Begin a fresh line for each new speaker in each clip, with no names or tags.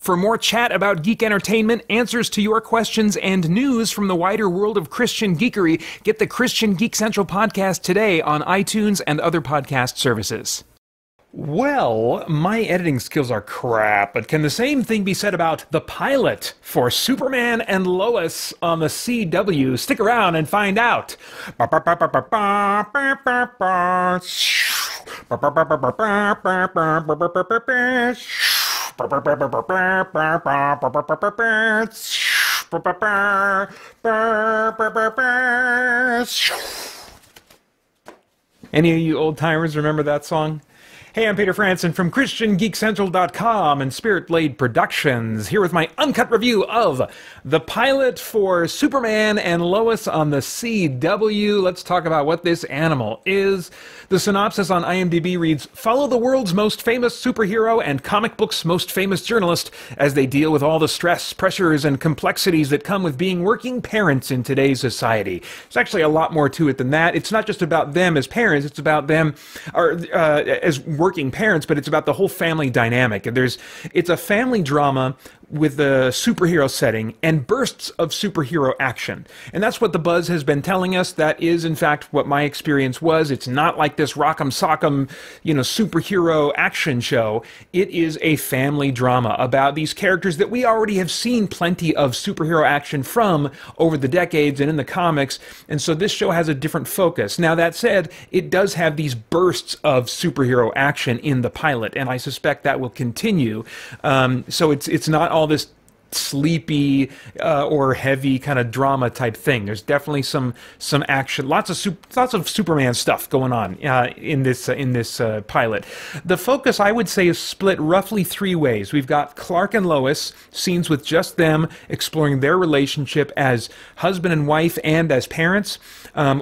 For more chat about geek entertainment, answers to your questions, and news from the wider world of Christian geekery, get the Christian Geek Central podcast today on iTunes and other podcast services. Well, my editing skills are crap, but can the same thing be said about the pilot for Superman and Lois on the CW? Stick around and find out. Any of you old-timers remember that song? Hey, I'm Peter Franson from christiangeekcentral.com and Spirit Blade Productions, here with my uncut review of the pilot for Superman and Lois on the CW. Let's talk about what this animal is. The synopsis on IMDb reads, follow the world's most famous superhero and comic books' most famous journalist as they deal with all the stress, pressures, and complexities that come with being working parents in today's society. There's actually a lot more to it than that. It's not just about them as parents, it's about them as working parents, but it's about the whole family dynamic. It's a family drama with a superhero setting and bursts of superhero action. And that's what the buzz has been telling us. That is, in fact, what my experience was. It's not like this rock'em sock'em, superhero action show. It is a family drama about these characters that we already have seen plenty of superhero action from over the decades and in the comics. And so this show has a different focus. Now, that said, it does have these bursts of superhero action in the pilot, and I suspect that will continue. So it's not all this sleepy or heavy kind of drama type thing. There's definitely some action, lots of Superman stuff going on in this pilot. The focus, I would say, is split roughly three ways. We've got Clark and Lois, scenes with just them exploring their relationship as husband and wife and as parents.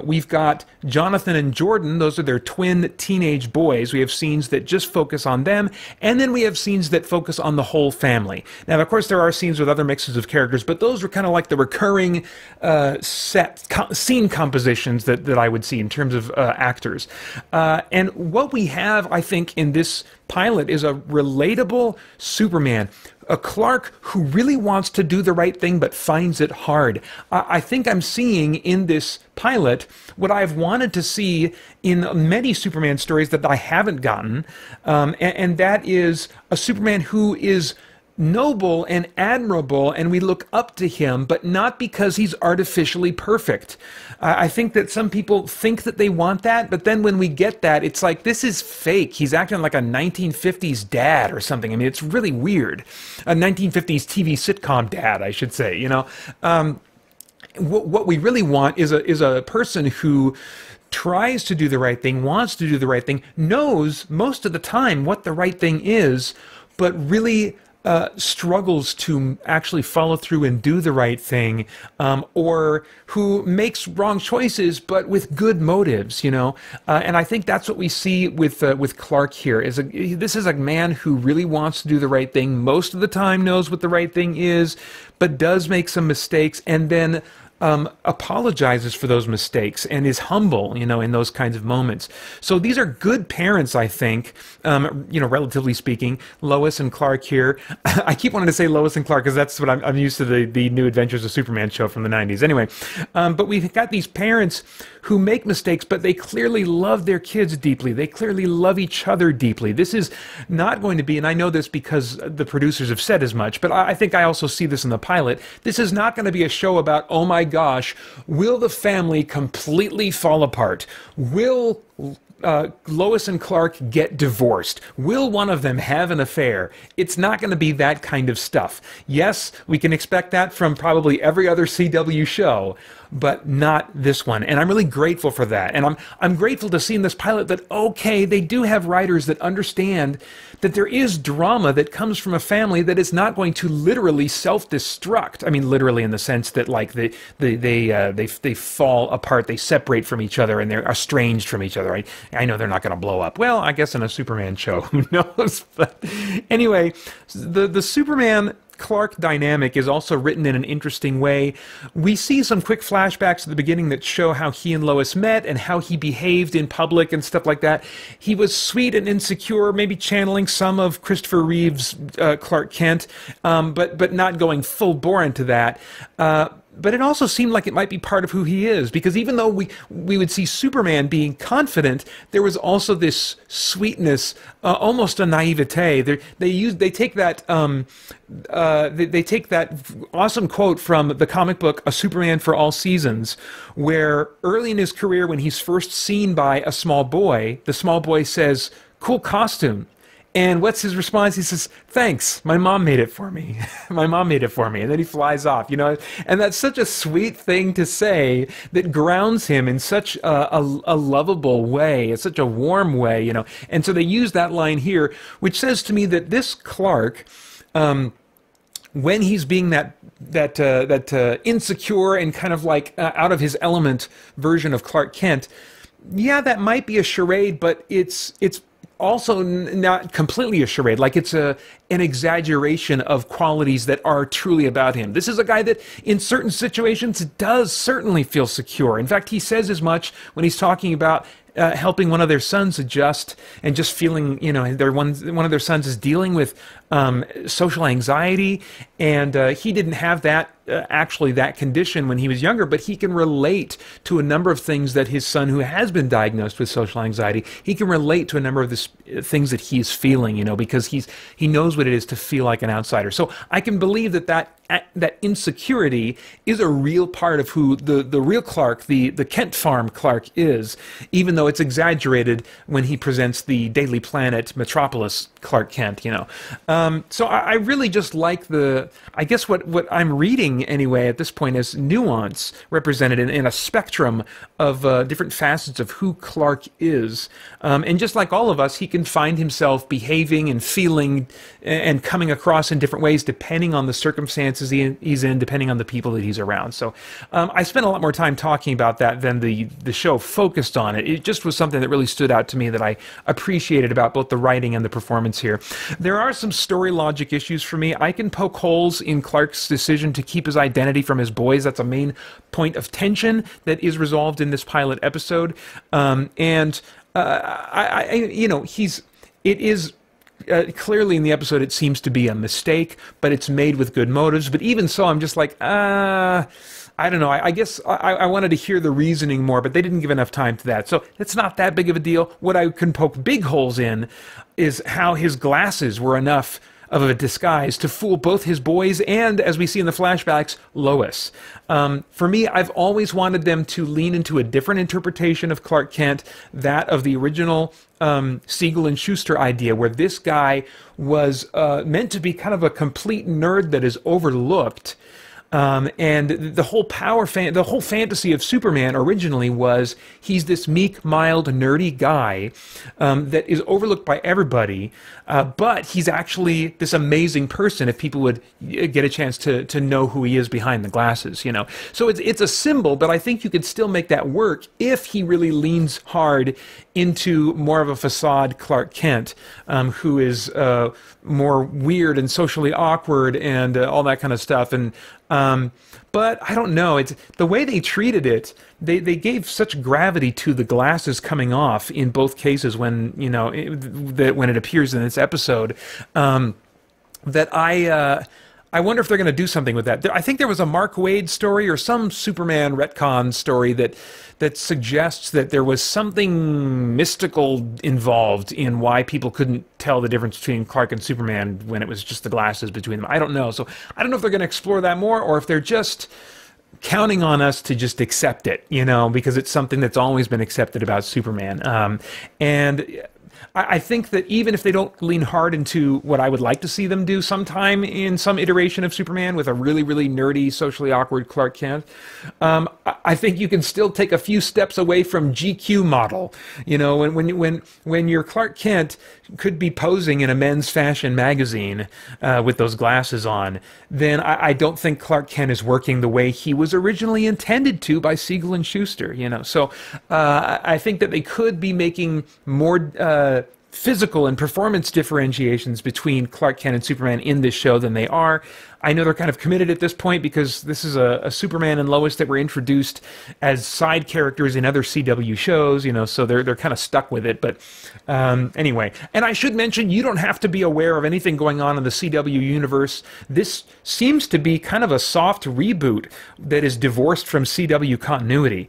We've got Jonathan and Jordan, those are their twin teenage boys. We have scenes that just focus on them, and then we have scenes that focus on the whole family. Now, of course, there are scenes with other mixes of characters, but those were kind of like the recurring scene compositions that I would see in terms of actors. And what we have, I think, in this pilot is a relatable Superman, a Clark who really wants to do the right thing but finds it hard. I think I'm seeing in this pilot what I've wanted to see in many Superman stories that I haven't gotten, and that is a Superman who is noble and admirable, and we look up to him, but not because he's artificially perfect. I think that some people think that they want that, but then when we get that, it's like, this is fake. He's acting like a 1950s dad or something. I mean, it's really weird. A 1950s TV sitcom dad, I should say, What we really want is a person who tries to do the right thing, wants to do the right thing, knows most of the time what the right thing is, but really struggles to actually follow through and do the right thing, or who makes wrong choices but with good motives, and I think that's what we see with Clark here. This is a man who really wants to do the right thing, most of the time knows what the right thing is, but does make some mistakes, and then apologizes for those mistakes and is humble, in those kinds of moments. So these are good parents, I think, relatively speaking. Lois and Clark here. I keep wanting to say Lois and Clark because that's what I'm used to, the New Adventures of Superman show from the 90s. Anyway, but we've got these parents who make mistakes, but they clearly love their kids deeply. They clearly love each other deeply. This is not going to be, and I know this because the producers have said as much, but I think I also see this in the pilot. This is not going to be a show about, oh my gosh, will the family completely fall apart? Will Lois and Clark get divorced? Will one of them have an affair? It's not going to be that kind of stuff. Yes, we can expect that from probably every other CW show, but not this one. And I'm really grateful for that. And I'm grateful to see in this pilot that, okay, they do have writers that understand that there is drama that comes from a family that is not going to literally self-destruct. I mean, literally in the sense that, like, they fall apart, they separate from each other, and they're estranged from each other. I know they're not going to blow up. Well, I guess in a Superman show, who knows? But anyway, the Superman Clark dynamic is also written in an interesting way. We see some quick flashbacks at the beginning that show how he and Lois met and how he behaved in public and stuff like that. He was sweet and insecure, maybe channeling some of Christopher Reeve's Clark Kent, but not going full bore into that. But it also seemed like it might be part of who he is, because even though we would see Superman being confident, there was also this sweetness, almost a naivete. They take that awesome quote from the comic book A Superman for All Seasons, where early in his career, when he's first seen by a small boy, the small boy says, "Cool costume." And what's his response? He says, "Thanks, my mom made it for me." My mom made it for me. And then he flies off, you know. And that's such a sweet thing to say that grounds him in such a lovable way, in such a warm way, you know. And so they use that line here, which says to me that this Clark, when he's being that insecure and kind of like out of his element version of Clark Kent, yeah, that might be a charade, but it's also not completely a charade. Like, it's an exaggeration of qualities that are truly about him. This is a guy that in certain situations does certainly feel secure. In fact, he says as much when he's talking about helping one of their sons adjust and just feeling, you know, one of their sons is dealing with social anxiety, and he didn't have that actually that condition when he was younger, but he can relate to a number of things that his son, who has been diagnosed with social anxiety, he can relate to a number of the things that he's feeling, you know, because he knows what it is to feel like an outsider. So I can believe that insecurity is a real part of who the real Clark, the Kent Farm Clark is, even though it's exaggerated when he presents the Daily Planet Metropolis Clark Kent, you know. So I really just like I guess what I'm reading anyway at this point is nuance represented in a spectrum of different facets of who Clark is. And just like all of us, he can find himself behaving and feeling and coming across in different ways depending on the circumstances he's in, depending on the people that he's around. So I spent a lot more time talking about that than the show focused on it. It just was something that really stood out to me that I appreciated about both the writing and the performance here. There are some story logic issues for me. I can poke holes in Clark's decision to keep his identity from his boys. That's a main point of tension that is resolved in this pilot episode. You know, it is clearly in the episode, it seems to be a mistake, but it's made with good motives. But even so, I'm just like, I don't know. I guess I wanted to hear the reasoning more, but they didn't give enough time to that. So it's not that big of a deal. What I can poke big holes in is how his glasses were enough of a disguise to fool both his boys and, as we see in the flashbacks, Lois. For me, I've always wanted them to lean into a different interpretation of Clark Kent, that of the original Siegel and Schuster idea, where this guy was meant to be kind of a complete nerd that is overlooked. And the whole the whole fantasy of Superman originally was he's this meek, mild, nerdy guy that is overlooked by everybody, but he's actually this amazing person if people would get a chance to know who he is behind the glasses, you know. So it's a symbol, but I think you could still make that work if he really leans hard into more of a facade Clark Kent, who is more weird and socially awkward and all that kind of stuff. And but I don't know. It's the way they treated it. They gave such gravity to the glasses coming off in both cases when, you know, when it appears in this episode, that I wonder if they're going to do something with that. I think there was a Mark Waid story or some Superman retcon story that suggests that there was something mystical involved in why people couldn't tell the difference between Clark and Superman when it was just the glasses between them. I don't know. So I don't know if they're going to explore that more or if they're just counting on us to just accept it, you know, because it's something that's always been accepted about Superman. And I think that even if they don't lean hard into what I would like to see them do sometime in some iteration of Superman with a really, really nerdy, socially awkward Clark Kent, I think you can still take a few steps away from GQ model. You know, when your Clark Kent could be posing in a men's fashion magazine with those glasses on, then I don't think Clark Kent is working the way he was originally intended to by Siegel and Schuster, you know. So I think that they could be making more physical and performance differentiations between Clark Kent and Superman in this show than they are. I know they're kind of committed at this point because this is a Superman and Lois that were introduced as side characters in other CW shows, you know, so they're kind of stuck with it. But anyway, and I should mention, you don't have to be aware of anything going on in the CW universe. This seems to be kind of a soft reboot that is divorced from CW continuity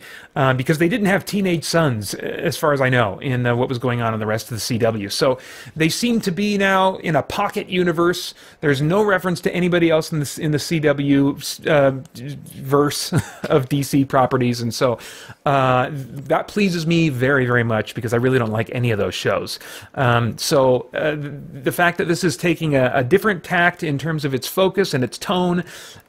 because they didn't have teenage sons, as far as I know, in what was going on in the rest of the CW. So they seem to be now in a pocket universe. There's no reference to anybody else in the CW verse of DC properties, and so that pleases me very, very much because I really don't like any of those shows. So the fact that this is taking a different tact in terms of its focus and its tone,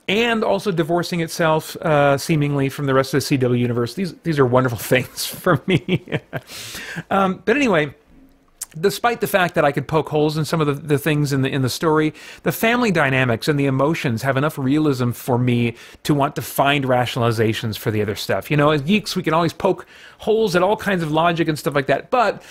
and also divorcing itself seemingly from the rest of the CW universe, these are wonderful things for me. But anyway, despite the fact that I could poke holes in some of the things in the story, the family dynamics and the emotions have enough realism for me to want to find rationalizations for the other stuff. You know, as geeks, we can always poke holes at all kinds of logic and stuff like that, but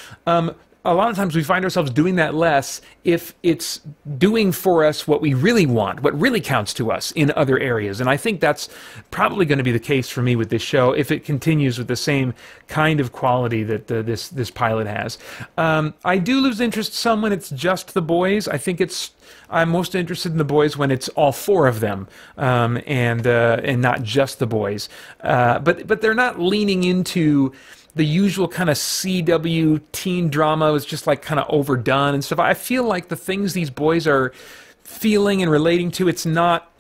a lot of times we find ourselves doing that less if it's doing for us what we really want, what really counts to us in other areas. And I think that's probably going to be the case for me with this show if it continues with the same kind of quality that this pilot has. I do lose interest some when it's just the boys. I think I'm most interested in the boys when it's all four of them, and not just the boys. But they're not leaning into the usual kind of CW teen drama. Was just like kind of overdone and stuff. I feel like the things these boys are feeling and relating to, it's not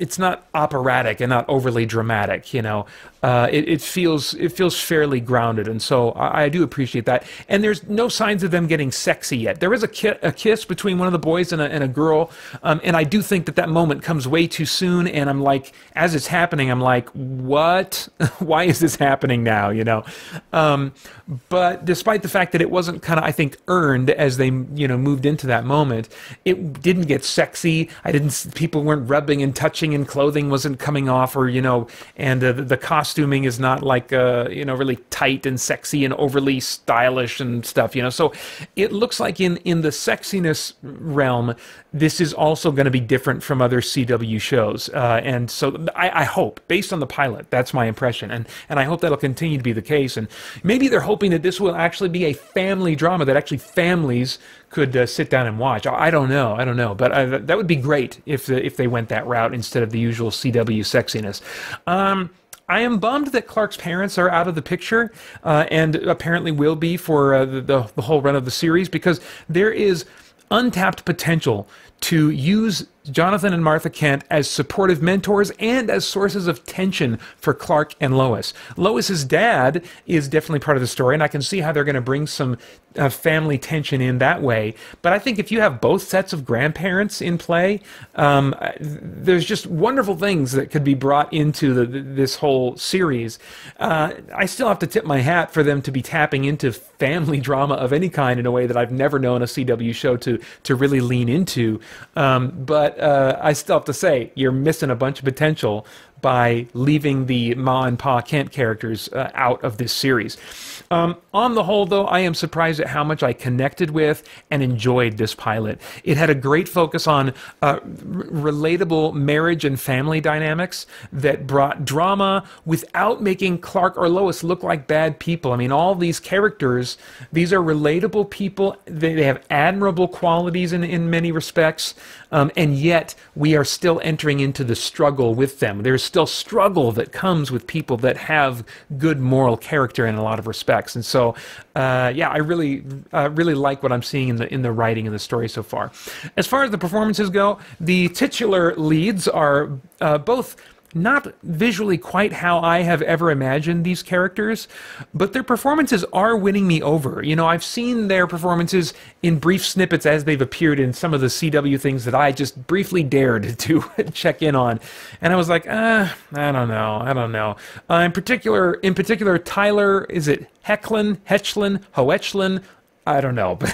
operatic and not overly dramatic, you know. It feels fairly grounded, and so I do appreciate that. And there's no signs of them getting sexy yet. There is a kiss between one of the boys and a girl, and I do think that moment comes way too soon. And I'm like, as it's happening, I'm like, what? Why is this happening now? You know. But despite the fact that it wasn't kind of, I think, earned as they moved into that moment, it didn't get sexy. People weren't rubbing and touching, and clothing wasn't coming off, or and the costuming is not like really tight and sexy and overly stylish and stuff, so it looks like in the sexiness realm, this is also going to be different from other CW shows, and so I hope, based on the pilot, that's my impression, and I hope that'll continue to be the case. And maybe they're hoping that this will actually be a family drama that actually families could sit down and watch. I don't know, but that would be great if they went that route instead of the usual CW sexiness. I am bummed that Clark's parents are out of the picture, and apparently will be for the whole run of the series, because there is untapped potential to use Jonathan and Martha Kent as supportive mentors and as sources of tension for Clark and Lois. Lois's dad is definitely part of the story, and I can see how they're going to bring some family tension in that way. But I think if you have both sets of grandparents in play, there's just wonderful things that could be brought into this whole series. I still have to tip my hat for them to be tapping into family drama of any kind in a way that I've never known a CW show to really lean into. But I still have to say, you're missing a bunch of potential by leaving the Ma and Pa Kent characters out of this series. On the whole, though, I am surprised at how much I connected with and enjoyed this pilot. It had a great focus on relatable marriage and family dynamics that brought drama without making Clark or Lois look like bad people. I mean, all these characters, these are relatable people. They have admirable qualities in many respects, and yet we are still entering into the struggle with them. There's still struggle that comes with people that have good moral character in a lot of respects. And so, yeah, I really like what I'm seeing in the writing and the story so far. As far as the performances go, the titular leads are both not visually quite how I have ever imagined these characters, but their performances are winning me over. I've seen their performances in brief snippets as they've appeared in some of the CW things that I just briefly dared to check in on, and I was like, I don't know. In particular, Tyler, is it Hoechlin, I don't know, but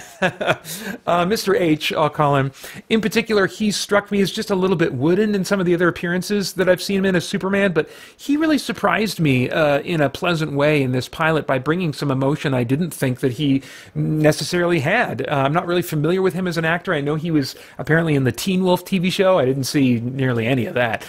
Mr. H, I'll call him. In particular, he struck me as just a little bit wooden in some of the other appearances that I've seen him in as Superman, but he really surprised me in a pleasant way in this pilot by bringing some emotion I didn't think that he necessarily had. I'm not really familiar with him as an actor. I know he was apparently in the Teen Wolf TV show. I didn't see nearly any of that.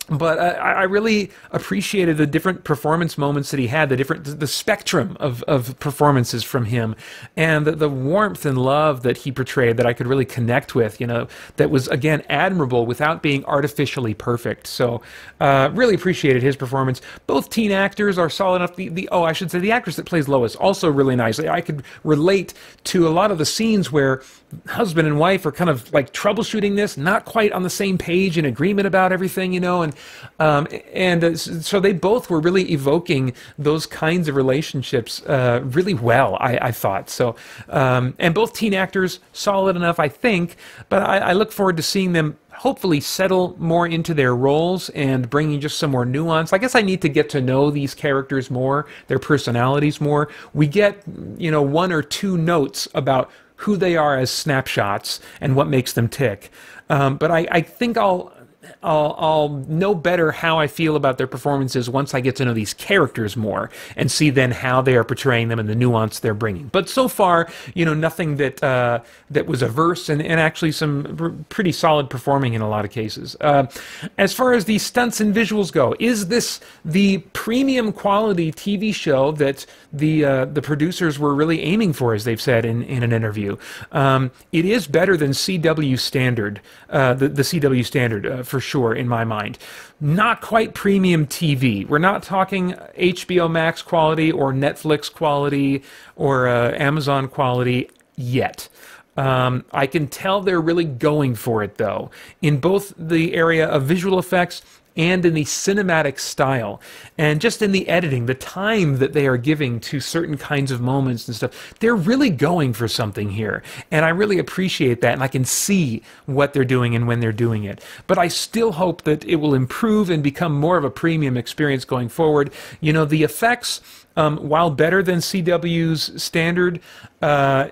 But I really appreciated the different performance moments that he had, the spectrum of performances from him, and the warmth and love that he portrayed that I could really connect with, that was, again, admirable without being artificially perfect. So really appreciated his performance. Both teen actors are solid enough. I should say the actress that plays Lois, also really nicely. I could relate to a lot of the scenes where husband and wife are kind of like troubleshooting this, not quite on the same page, in agreement about everything, so they both were really evoking those kinds of relationships really well, I thought. So, and both teen actors, solid enough, I think, but I look forward to seeing them hopefully settle more into their roles and bringing just some more nuance. I guess I need to get to know these characters more, their personalities more. We get, one or two notes about who they are as snapshots and what makes them tick. But I think I'll know better how I feel about their performances once I get to know these characters more and see then how they are portraying them and the nuance they're bringing. But so far, nothing that was averse and actually some pretty solid performing in a lot of cases. As far as the stunts and visuals go, is this the premium quality TV show that the producers were really aiming for, as they've said in an interview? It is better than CW standard, the CW standard, for sure, in my mind. Not quite premium TV. We're not talking HBO Max quality or Netflix quality or Amazon quality yet. I can tell they're really going for it, though, in both the area of visual effects and in the cinematic style, and just in the editing, the time that they are giving to certain kinds of moments and stuff. They're really going for something here, and I really appreciate that, and I can see what they're doing and when they're doing it. But I still hope that it will improve and become more of a premium experience going forward. The effects, while better than CW's standard, are,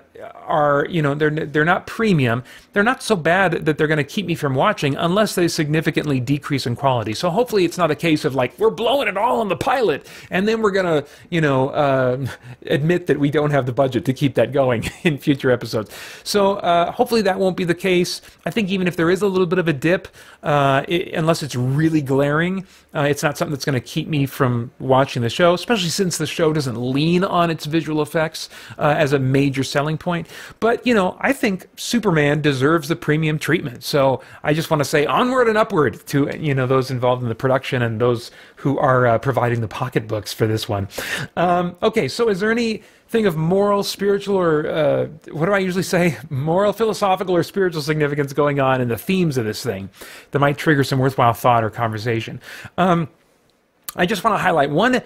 they're not premium. They're not so bad that they're going to keep me from watching unless they significantly decrease in quality. So hopefully it's not a case of like, we're blowing it all on the pilot, and then we're going to, admit that we don't have the budget to keep that going in future episodes. So hopefully that won't be the case. I think even if there is a little bit of a dip, unless it's really glaring, it's not something that's going to keep me from watching the show, especially since the show doesn't lean on its visual effects as a major selling point. But, I think Superman deserves the premium treatment. So I just want to say onward and upward to, those involved in the production and those who are providing the pocketbooks for this one. Okay, so is there anything of moral, spiritual, or what do I usually say? Moral, philosophical, or spiritual significance going on in the themes of this thing that might trigger some worthwhile thought or conversation? I just want to highlight one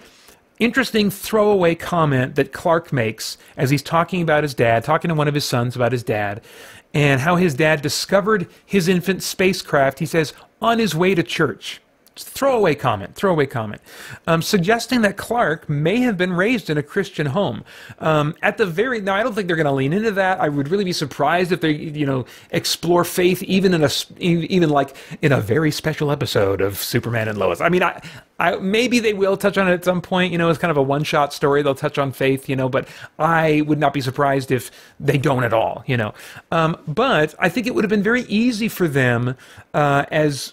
interesting throwaway comment that Clark makes as he's talking about his dad, talking to one of his sons about his dad, and how his dad discovered his infant spacecraft, he says, on his way to church. Throwaway comment, suggesting that Clark may have been raised in a Christian home. Now, I don't think they're going to lean into that. I would really be surprised if they, explore faith even like in a very special episode of Superman and Lois. I mean, maybe they will touch on it at some point. It's kind of a one-shot story. They'll touch on faith, but I would not be surprised if they don't at all. But I think it would have been very easy for them as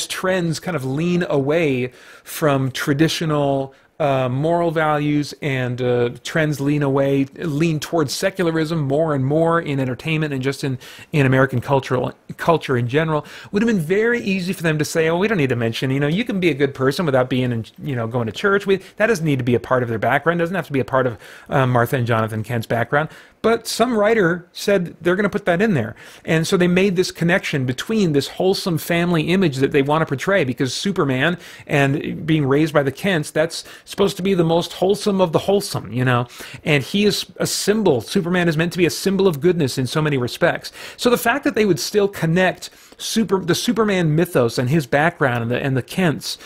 trends kind of lean away from traditional moral values and trends lean towards secularism more and more in entertainment and just in American culture in general. Would have been very easy for them to say, oh, we don't need to mention, you can be a good person without being in, going to church. That doesn't need to be a part of their background. It doesn't have to be a part of Martha and Jonathan Kent's background. But some writer said they're going to put that in there. And so they made this connection between this wholesome family image that they want to portray, because Superman and being raised by the Kents, that's supposed to be the most wholesome of the wholesome, And he is a symbol. Superman is meant to be a symbol of goodness in so many respects. So the fact that they would still connect the Superman mythos and his background and the Kents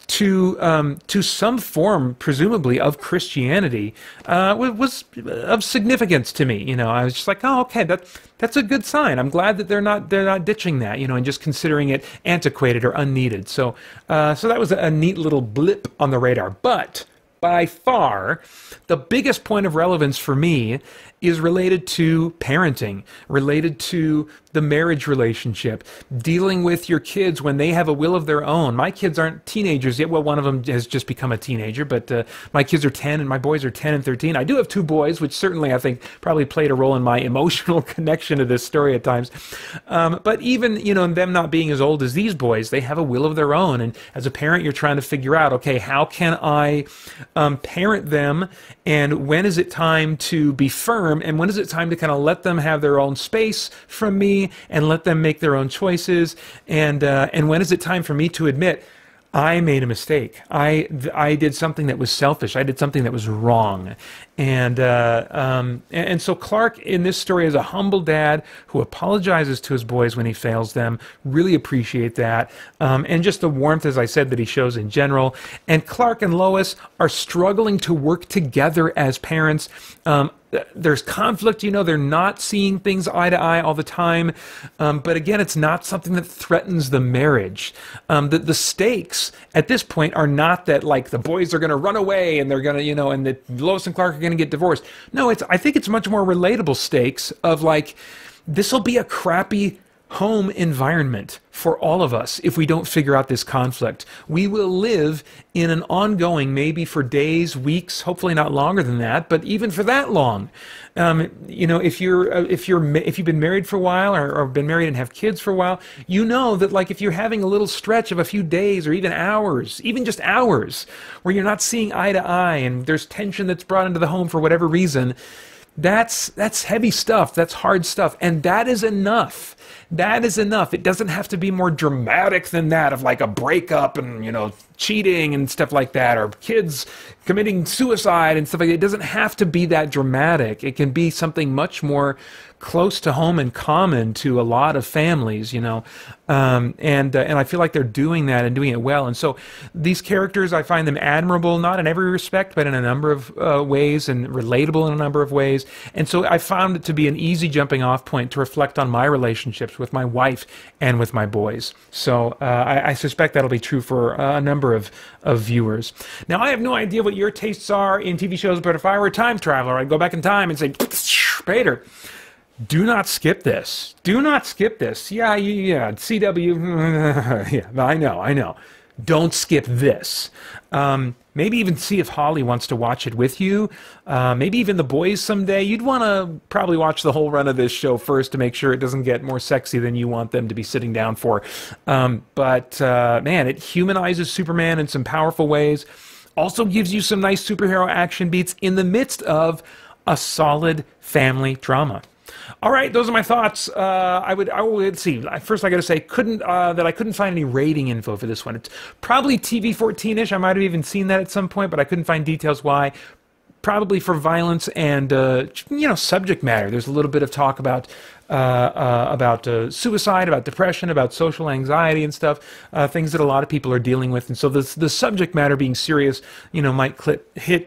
to some form, presumably, of Christianity, was of significance to me. I was just like, oh, okay, that's a good sign. I'm glad that they're not ditching that, and just considering it antiquated or unneeded. So that was a neat little blip on the radar. But by far, the biggest point of relevance for me is related to parenting, related to the marriage relationship, dealing with your kids when they have a will of their own. My kids aren't teenagers yet. Well, one of them has just become a teenager, but my kids are 10 and my boys are 10 and 13. I do have 2 boys, which certainly I think probably played a role in my emotional connection to this story at times. But even, them not being as old as these boys, they have a will of their own. And as a parent, you're trying to figure out, okay, how can I parent them, and when is it time to be firm, and when is it time to kind of let them have their own space from me and let them make their own choices, and when is it time for me to admit I made a mistake. I did something that was selfish. I did something that was wrong. And so Clark in this story is a humble dad who apologizes to his boys when he fails them. Really appreciate that. And just the warmth, as I said, that he shows in general. And Clark and Lois are struggling to work together as parents. There's conflict, they're not seeing things eye to eye all the time. But again, it's not something that threatens the marriage. The stakes at this point are not that like the boys are going to run away and they're going to, and that Lois and Clark are going to get divorced. No, I think it's much more relatable stakes of like, this will be a crappy home environment for all of us if we don't figure out this conflict. We will live in an ongoing, maybe for days, weeks, hopefully not longer than that, but even for that long. If you've been married for a while or been married and have kids for a while, you know that like if you're having a little stretch of a few days or even hours, even just hours, where you're not seeing eye to eye and there's tension that's brought into the home for whatever reason, that's heavy stuff. That's hard stuff. And that is enough. That is enough. It doesn't have to be more dramatic than that of like a breakup and, cheating and stuff like that, or kids committing suicide and stuff like that. It doesn't have to be that dramatic. It can be something much more close to home and common to a lot of families, and I feel like they're doing that and doing it well. And so these characters, I find them admirable, not in every respect, but in a number of ways, and relatable in a number of ways. And so I found it to be an easy jumping off point to reflect on my relationships with my wife and with my boys. So I suspect that'll be true for a number of viewers. Now, I have no idea what your tastes are in TV shows, but if I were a time traveler, I'd go back in time and say, Peter, do not skip this. Do not skip this. Yeah, CW. Yeah, I know. Don't skip this. Maybe even see if Holly wants to watch it with you. Maybe even the boys someday. You'd want to probably watch the whole run of this show first to make sure it doesn't get more sexy than you want them to be sitting down for. But man, it humanizes Superman in some powerful ways. Also gives you some nice superhero action beats in the midst of a solid family drama. All right, those are my thoughts. I would see. First, I got to say, I couldn't find any rating info for this one. It's probably TV 14-ish. I might have even seen that at some point, but I couldn't find details why. Probably for violence and subject matter. There's a little bit of talk about suicide, about depression, about social anxiety and stuff, things that a lot of people are dealing with. And so the subject matter being serious, might hit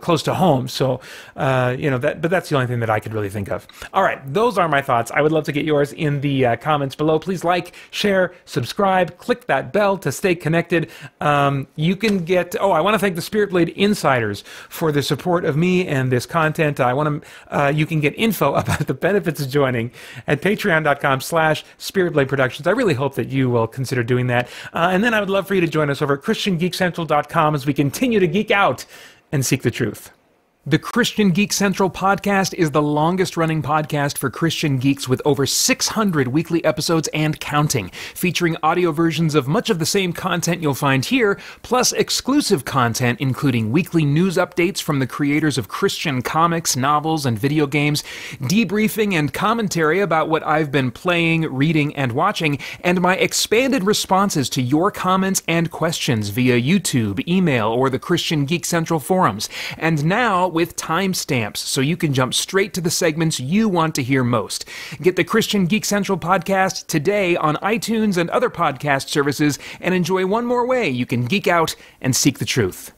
close to home. So, but that's the only thing that I could really think of. All right, those are my thoughts. I would love to get yours in the comments below. Please like, share, subscribe, click that bell to stay connected. You can get, I want to thank the Spirit Blade Insiders for the support of me and this content. You can get info about the benefits of joining at patreon.com/Spiritblade Productions. I really hope that you will consider doing that. And then I would love for you to join us over at christiangeekcentral.com as we continue to geek out and seek the truth. The Christian Geek Central podcast is the longest-running podcast for Christian geeks with over 600 weekly episodes and counting, featuring audio versions of much of the same content you'll find here, plus exclusive content including weekly news updates from the creators of Christian comics, novels, and video games, debriefing and commentary about what I've been playing, reading, and watching, and my expanded responses to your comments and questions via YouTube, email, or the Christian Geek Central forums. And now, with timestamps so you can jump straight to the segments you want to hear most. Get the Christian Geek Central podcast today on iTunes and other podcast services, and enjoy one more way you can geek out and seek the truth.